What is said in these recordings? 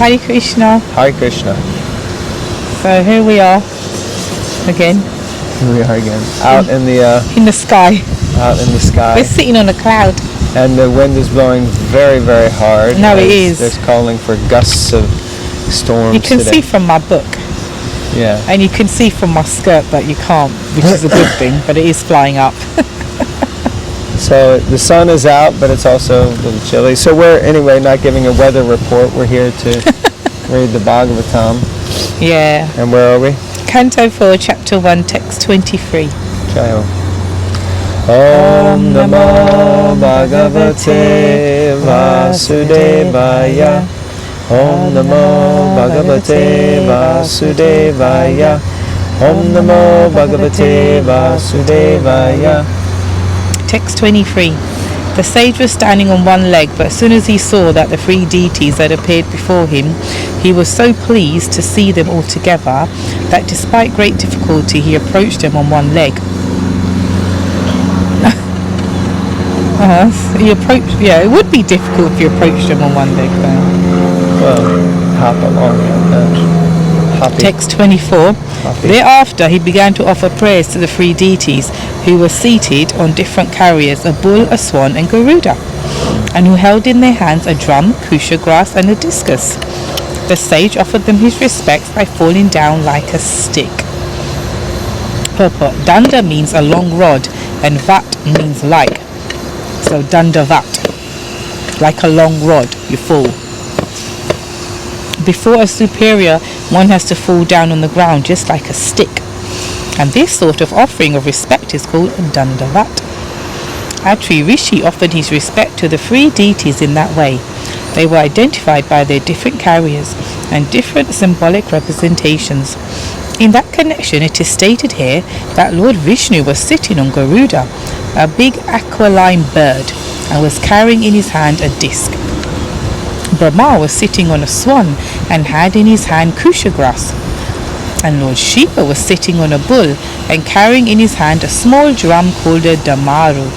Hare Krishna. Hare Krishna. So here we are again. Here we are again. Out in the sky. Out in the sky. We're sitting on a cloud. And the wind is blowing very, very hard. No, it is. There's calling for gusts of storms. You can today. see from my book. Yeah. And you can see from my skirt, but you can't, which is a good thing, but it is flying up. So the sun is out, but it's also a little chilly. So we're, anyway, not giving a weather report. We're here to read the Bhagavatam. Yeah. And where are we? Canto 4, Chapter 1, Text 23. Jai Om Namo Bhagavate Vasudevaya. Om Namo Bhagavate Vasudevaya. Om Namo Bhagavate Vasudevaya. Text 23. The sage was standing on one leg, but as soon as he saw that the three deities had appeared before him, he was so pleased to see them all together that despite great difficulty he approached them on one leg. It would be difficult if you approached them on one leg though. Well, hop along. Text 24. Thereafter he began to offer prayers to the three deities who were seated on different carriers, a bull, a swan and Garuda, and who held in their hands a drum, kusha grass and a discus. The sage offered them his respects by falling down like a stick. Purport. Danda means a long rod and vat means like. So dandavat, like a long rod, you fall. Before a superior, one has to fall down on the ground just like a stick. And this sort of offering of respect is called dandavat. Atri Rishi offered his respect to the three deities in that way. They were identified by their different carriers and different symbolic representations. In that connection, it is stated here that Lord Vishnu was sitting on Garuda, a big aquiline bird, and was carrying in his hand a disc. Brahma was sitting on a swan and had in his hand kusha grass. And Lord Shiva was sitting on a bull and carrying in his hand a small drum called a damaru.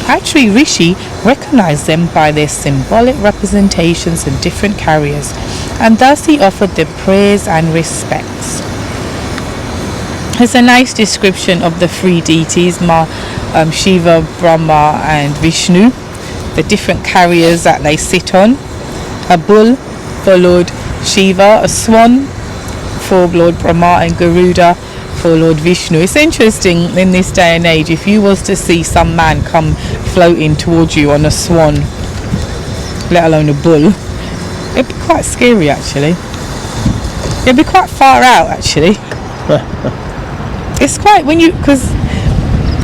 Atri Rishi recognized them by their symbolic representations and different carriers, and thus he offered them prayers and respects. There's a nice description of the three deities, Shiva, Brahma and Vishnu, the different carriers that they sit on. A bull for Lord Shiva, a swan for Lord Brahma and Garuda for Lord Vishnu. It's interesting in this day and age, if you was to see some man come floating towards you on a swan, let alone a bull, it'd be quite scary actually. It'd be quite far out actually. It's quite, because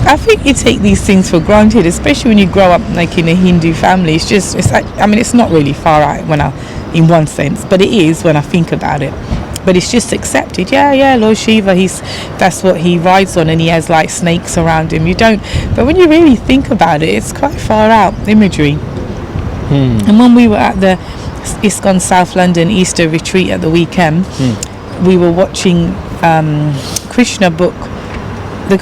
I think you take these things for granted, especially when you grow up like in a Hindu family. It's not really far out in one sense, but it is when I think about it. But it's just accepted. Yeah, Lord Shiva, that's what he rides on, and he has like snakes around him. But when you really think about it, it's quite far out imagery. And when we were at the ISKCON South London Easter retreat at the weekend, we were watching Krishna book, the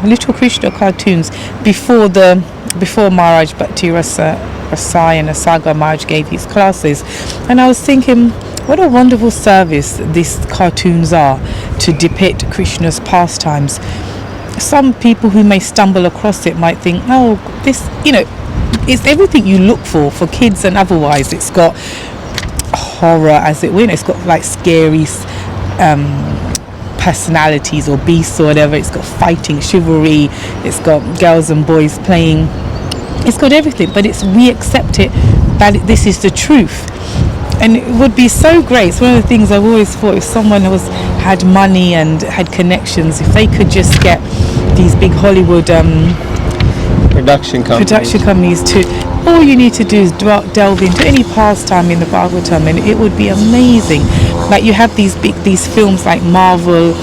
little Krishna cartoons before Maharaj Bhakti Rasayana Sagar Maharaj gave his classes, and I was thinking, what a wonderful service these cartoons are to depict Krishna's pastimes. Some people who may stumble across it might think, oh, this, it's everything you look for kids and otherwise. It's got horror, as it were. It's got like scary personalities or beasts or whatever. It's got fighting, chivalry. It's got girls and boys playing. It's got everything, but we accept it that this is the truth. And it would be so great. It's one of the things I've always thought, if someone had money and had connections, if they could just get these big Hollywood production companies to, all you need to do is delve into any pastime in the Bhagavatam, and it would be amazing. Like you have these films like Marvel,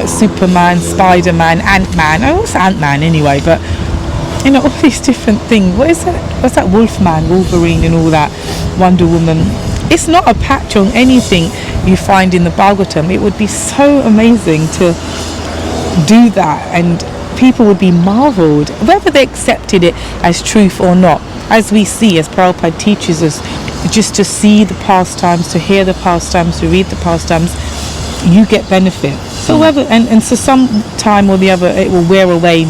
Superman, Spider-Man, Ant-Man. I also Ant-Man anyway, but all these different things. What's that Wolfman, Wolverine and all that, Wonder Woman. It's not a patch on anything you find in the Bhagavatam. It would be so amazing to do that, and people would be marveled, whether they accepted it as truth or not. As we see, as Prabhupada teaches us, just to see the pastimes, to hear the pastimes, to read the pastimes, you get benefit. So whether and so some time or the other it will wear away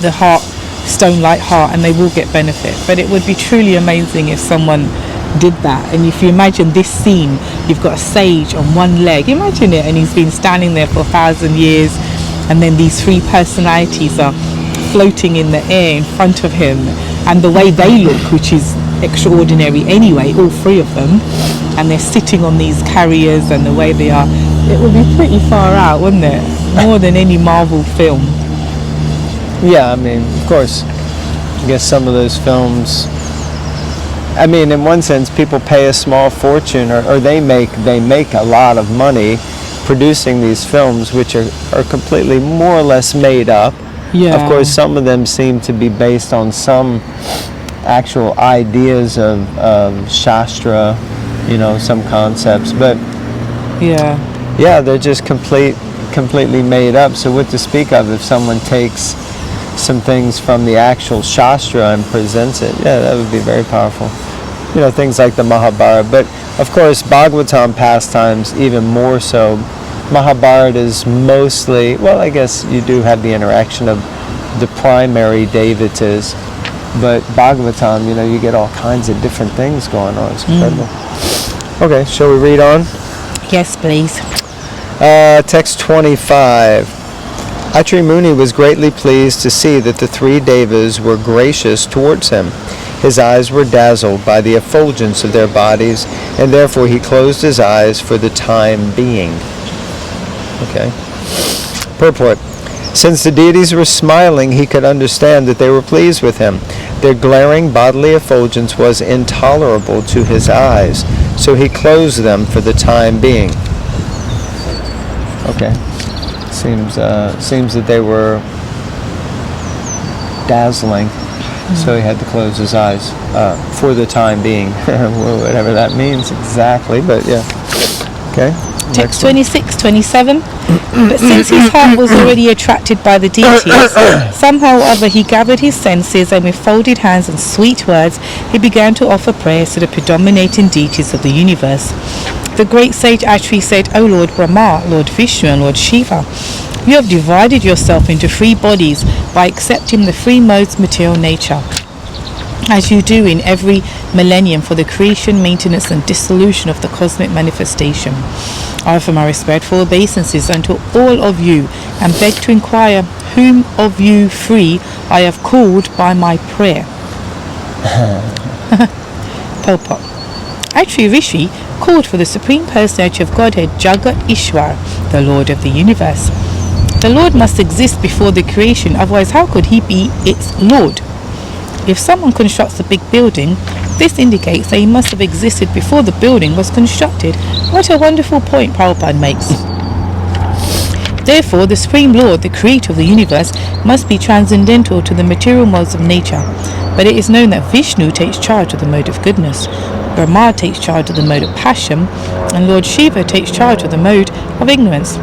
the heart, stone-like heart, and they will get benefit. But it would be truly amazing if someone did that. And if you imagine this scene, you've got a sage on one leg, imagine it, and he's been standing there for 1,000 years, and then these three personalities are floating in the air in front of him, and the way they look, which is extraordinary anyway, all three of them, and they're sitting on these carriers, and the way they are, it would be pretty far out, wouldn't it? More than any Marvel film. Yeah, I mean, of course, I guess some of those films, I mean, in one sense, people pay a small fortune, or they make a lot of money producing these films, which are completely more or less made up. Yeah. Of course, some of them seem to be based on some actual ideas of Shastra, some concepts, but yeah, they're just completely made up. So what to speak of if someone takes some things from the actual Shastra and presents it? Yeah, that would be very powerful. Things like the Mahabharata. But of course, Bhagavatam pastimes even more so. Mahabharata is mostly, well, I guess you do have the interaction of the primary devatas, but Bhagavatam, you get all kinds of different things going on. It's incredible. Okay, shall we read on? Yes, please. Text 25. Atri Muni was greatly pleased to see that the three devas were gracious towards him. His eyes were dazzled by the effulgence of their bodies, and therefore he closed his eyes for the time being. Okay. Purport. Since the deities were smiling, he could understand that they were pleased with him. Their glaring bodily effulgence was intolerable to his eyes, so he closed them for the time being. Okay. Seems that they were dazzling, so he had to close his eyes for the time being. Whatever that means exactly, but yeah. Okay. Text 26, 27. But since his heart was already attracted by the deities, somehow or other he gathered his senses, and with folded hands and sweet words, he began to offer prayers to the predominating deities of the universe. The great sage Atri said, O Lord Brahma, Lord Vishnu, and Lord Shiva, you have divided yourself into three bodies by accepting the three modes material nature, as you do in every millennium for the creation, maintenance, and dissolution of the cosmic manifestation. I offer my respectful obeisances unto all of you, and beg to inquire whom of you three I have called by my prayer. Purport. Atri Rishi called for the Supreme Personality of Godhead, Jagat Ishwar, the Lord of the Universe. The Lord must exist before the creation, otherwise how could he be its Lord? If someone constructs a big building, this indicates that he must have existed before the building was constructed. What a wonderful point Prabhupada makes. Therefore, the Supreme Lord, the Creator of the universe, must be transcendental to the material modes of nature. But it is known that Vishnu takes charge of the mode of goodness, Brahma takes charge of the mode of passion, and Lord Shiva takes charge of the mode of ignorance.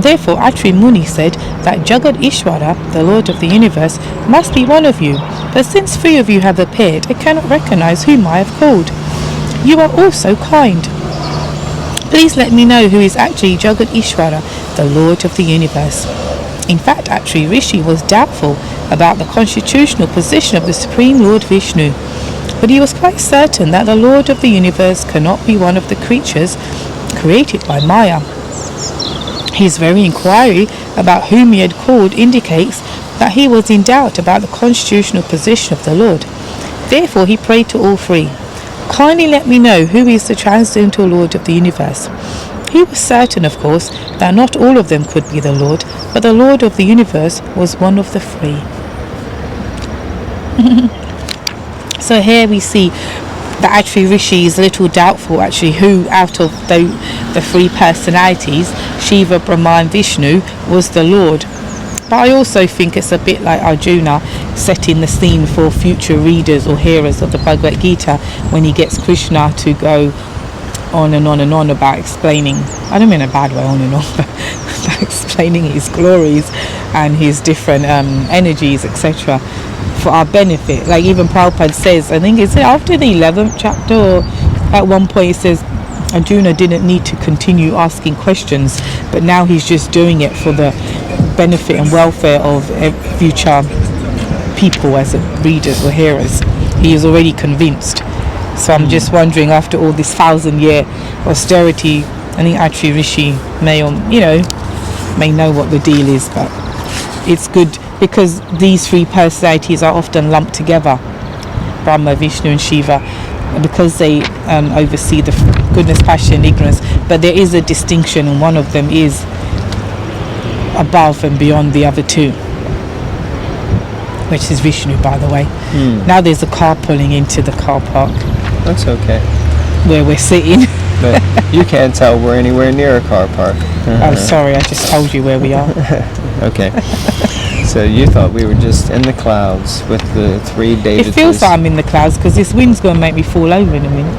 Therefore, Atri Muni said that Jagat Ishwara, the Lord of the universe, must be one of you. But since three of you have appeared, I cannot recognize whom I have called. You are also kind. Please let me know who is actually Jagat Ishwara, the Lord of the universe. In fact, Atri Rishi was doubtful about the constitutional position of the Supreme Lord Vishnu, but he was quite certain that the Lord of the universe cannot be one of the creatures created by Maya. His very inquiry about whom he had called indicates that he was in doubt about the constitutional position of the Lord. Therefore, he prayed to all three, kindly let me know who is the transcendental Lord of the universe. He was certain, of course, that not all of them could be the Lord, but the Lord of the universe was one of the three. So here we see that Atri Rishi is a little doubtful actually who out of the three personalities, Shiva, Brahma and Vishnu, was the Lord. But I also think it's a bit like Arjuna setting the scene for future readers or hearers of the Bhagavad Gita when he gets Krishna to go on and on and on about explaining, I don't mean a bad way, on and on, but about explaining his glories and his different energies, etc. for our benefit. Like even Prabhupada says, I think it's after the 11th chapter, or at one point it says Arjuna didn't need to continue asking questions, but now he's just doing it for the benefit and welfare of future people as readers or hearers. He is already convinced. So I'm just wondering, after all this 1,000-year austerity, I think Atri Rishi may know what the deal is, but it's good because these three personalities are often lumped together, Brahma, Vishnu and Shiva, because they oversee the goodness, passion and ignorance, but there is a distinction, and one of them is above and beyond the other two, which is Vishnu, by the way. Now there's a car pulling into the car park. That's okay. Where we're sitting. But you can't tell we're anywhere near a car park. Oh, sorry, I just told you where we are. Okay. So you thought we were just in the clouds with the three deities. It feels like I'm in the clouds because this wind's going to make me fall over in a minute.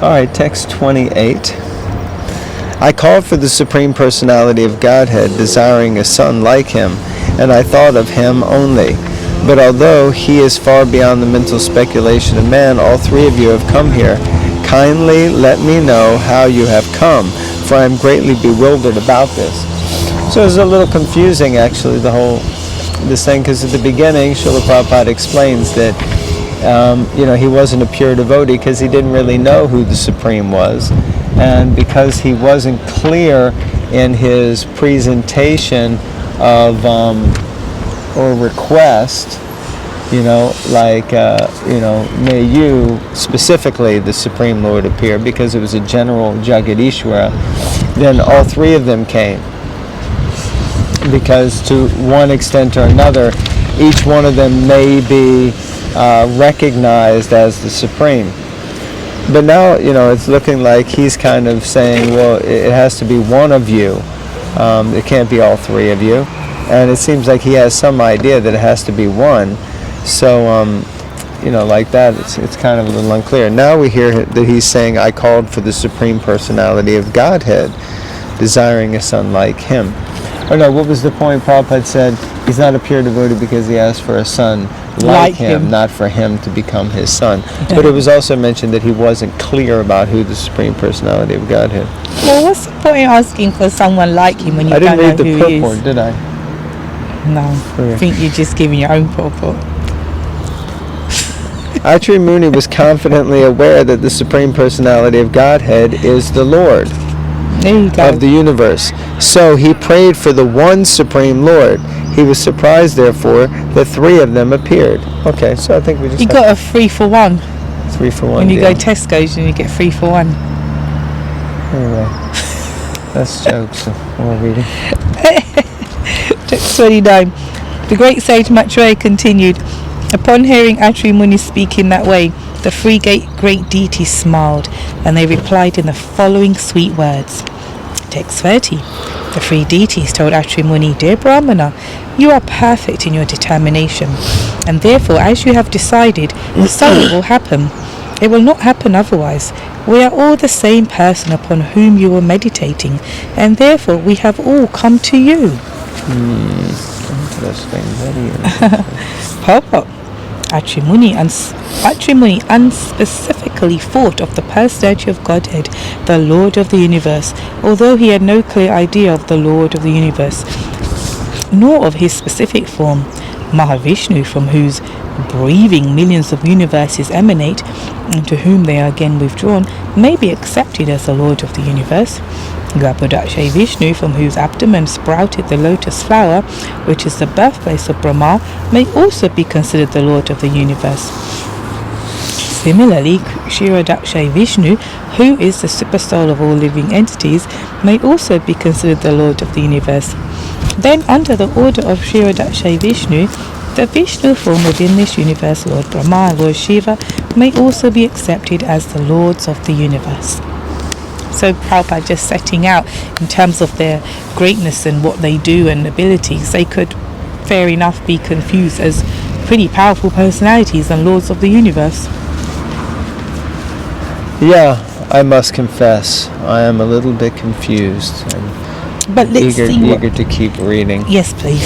All right, text 28. I called for the Supreme Personality of Godhead, desiring a son like him, and I thought of him only. But although he is far beyond the mental speculation of man, all three of you have come here. Kindly let me know how you have come, for I am greatly bewildered about this. So it's a little confusing, actually, this thing, because at the beginning, Srila Prabhupada explains that he wasn't a pure devotee because he didn't really know who the Supreme was, and because he wasn't clear in his presentation of or request, may you, specifically the Supreme Lord, appear, because it was a general Jagadishwara, then all three of them came. Because to one extent or another, each one of them may be recognized as the Supreme. But now, it's looking like he's kind of saying, well, it has to be one of you. It can't be all three of you. And it seems like he has some idea that it has to be one. So, like that, it's kind of a little unclear. Now we hear that he's saying, I called for the Supreme Personality of Godhead, desiring a son like him. Oh no, what was the point? Prabhupada said he's not a pure devotee because he asked for a son like him, not for him to become his son. But it was also mentioned that he wasn't clear about who the Supreme Personality of Godhead. Well, what's the point of asking for someone like him when you don't know who he is? I didn't read the purport, did I? No, I think you're just giving your own purport. Atri Muni was confidently aware that the Supreme Personality of Godhead is the Lord of the universe. So he prayed for the one Supreme Lord. He was surprised, therefore, that three of them appeared. Okay, so I think we just... You got a 3-for-1. 3-for-1, when you go Tesco's and you get 3-for-1. Anyway, that's jokes. More reading. Text 29. The great sage Maitreya continued, upon hearing Atri Muni speak in that way, the three great deities smiled, and they replied in the following sweet words. Text 30. The three deities told Atri Muni, Dear Brahmana, you are perfect in your determination, and therefore, as you have decided, so it will happen. It will not happen otherwise. We are all the same person upon whom you were meditating, and therefore we have all come to you. Interesting. Very Purport. Atri Muni unspecifically thought of the personality of Godhead, the Lord of the universe, although he had no clear idea of the Lord of the universe, nor of his specific form. Mahavishnu, from whose breathing millions of universes emanate, and to whom they are again withdrawn, may be accepted as the Lord of the universe. Garbhodakshay Vishnu, from whose abdomen sprouted the lotus flower, which is the birthplace of Brahma, may also be considered the Lord of the universe. Similarly, Kshirodakshay Vishnu, who is the supersoul of all living entities, may also be considered the Lord of the universe. Then, under the order of Kshirodakshay Vishnu, the Vishnu form within this universe, Lord Brahma and Lord Shiva, may also be accepted as the Lords of the universe. So Prabhupada just setting out in terms of their greatness and what they do and abilities, they could fair enough be confused as pretty powerful personalities and Lords of the universe. Yeah, I must confess, I am a little bit confused. But let's see eager to keep reading. Yes, please.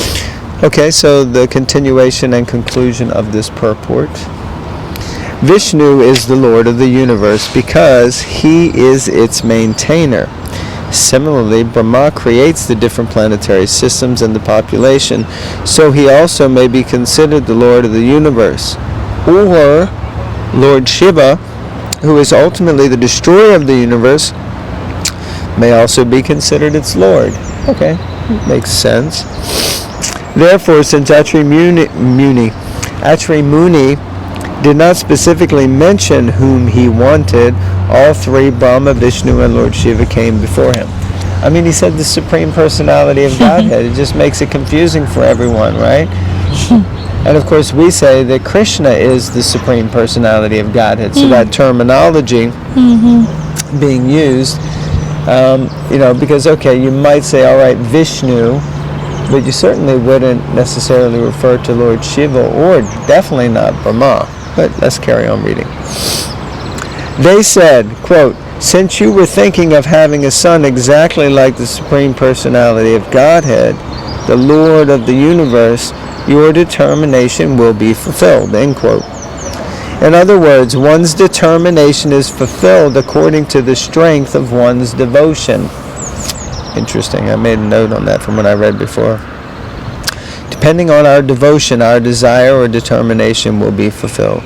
Okay, so the continuation and conclusion of this purport. Vishnu is the Lord of the universe because he is its maintainer. Similarly, Brahma creates the different planetary systems and the population, so he also may be considered the Lord of the universe. Or Lord Shiva, who is ultimately the destroyer of the universe, may also be considered its Lord. Okay, makes sense. Therefore, since Atri Muni did not specifically mention whom he wanted, all three, Brahma, Vishnu, and Lord Shiva, came before him. I mean, he said the Supreme Personality of Godhead. It just makes it confusing for everyone, right? And of course, we say that Krishna is the Supreme Personality of Godhead. So that terminology being used, because, okay, you might say, all right, Vishnu, but you certainly wouldn't necessarily refer to Lord Shiva or definitely not Brahma. But let's carry on reading. They said, quote, since you were thinking of having a son exactly like the Supreme Personality of Godhead, the Lord of the universe, your determination will be fulfilled, end quote. In other words, one's determination is fulfilled according to the strength of one's devotion. Interesting. I made a note on that from what I read before. Depending on our devotion, our desire or determination will be fulfilled.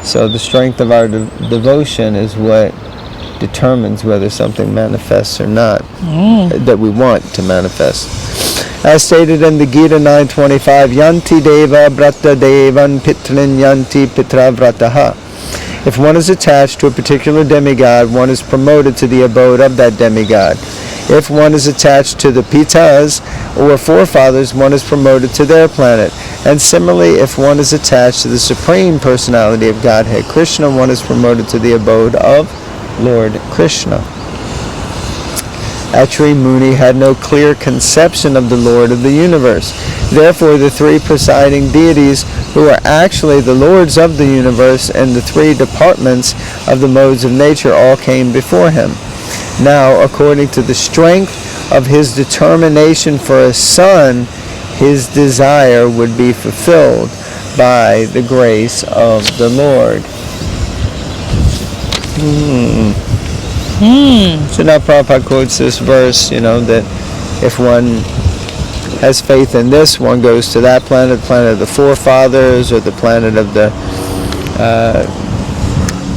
So the strength of our devotion is what determines whether something manifests or not, that we want to manifest. As stated in the Gita 9.25, Yanti Deva Brata Devan Pitrin Yanti Pitra Vrataha. If one is attached to a particular demigod, one is promoted to the abode of that demigod. If one is attached to the Pitas or forefathers, one is promoted to their planet. And similarly, if one is attached to the Supreme Personality of Godhead, Krishna, one is promoted to the abode of Lord Krishna. Atri Muni had no clear conception of the Lord of the universe. Therefore, the three presiding deities, who are actually the lords of the universe and the three departments of the modes of nature, all came before him. Now, according to the strength of his determination for a son, his desire would be fulfilled by the grace of the Lord. So now Prabhupada quotes this verse, that if one has faith in this, one goes to that planet, the planet of the forefathers, or the planet of the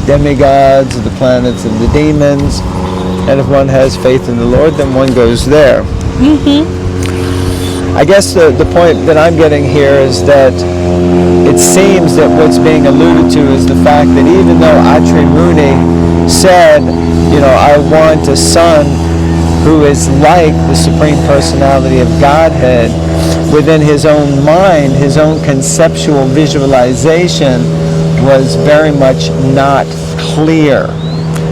demigods, or the planets of the demons. And if one has faith in the Lord, then one goes there. I guess the point that I'm getting here is that it seems that what's being alluded to is the fact that even though Atri Muni said, I want a son who is like the Supreme Personality of Godhead, within his own mind, his own conceptual visualization was very much not clear.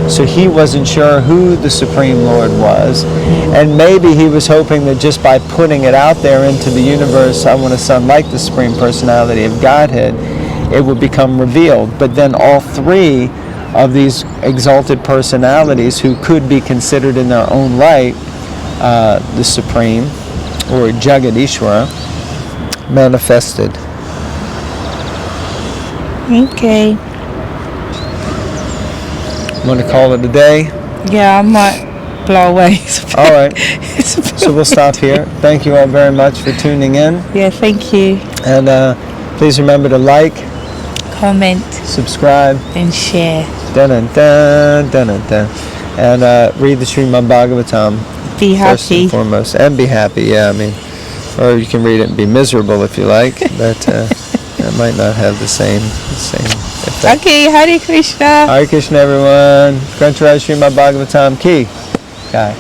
So he wasn't sure who the Supreme Lord was. And maybe he was hoping that just by putting it out there into the universe, I want a son like the Supreme Personality of Godhead, it would become revealed. But then all three of these exalted personalities, who could be considered in their own right the Supreme, or Jagadishwara, manifested. Okay. Want to call it a day? Yeah, I might blow away. All right. So we'll stop here. Thank you all very much for tuning in. Yeah, thank you. And please remember to like, comment, subscribe, and share. And read the Srimad Bhagavatam. Be happy. First and foremost. And be happy, yeah. Or you can read it and be miserable if you like. But that might not have the same effect. Okay, Hare Krishna. Hare Krishna, everyone. Grant Srimad Bhagavatam ki. Guy.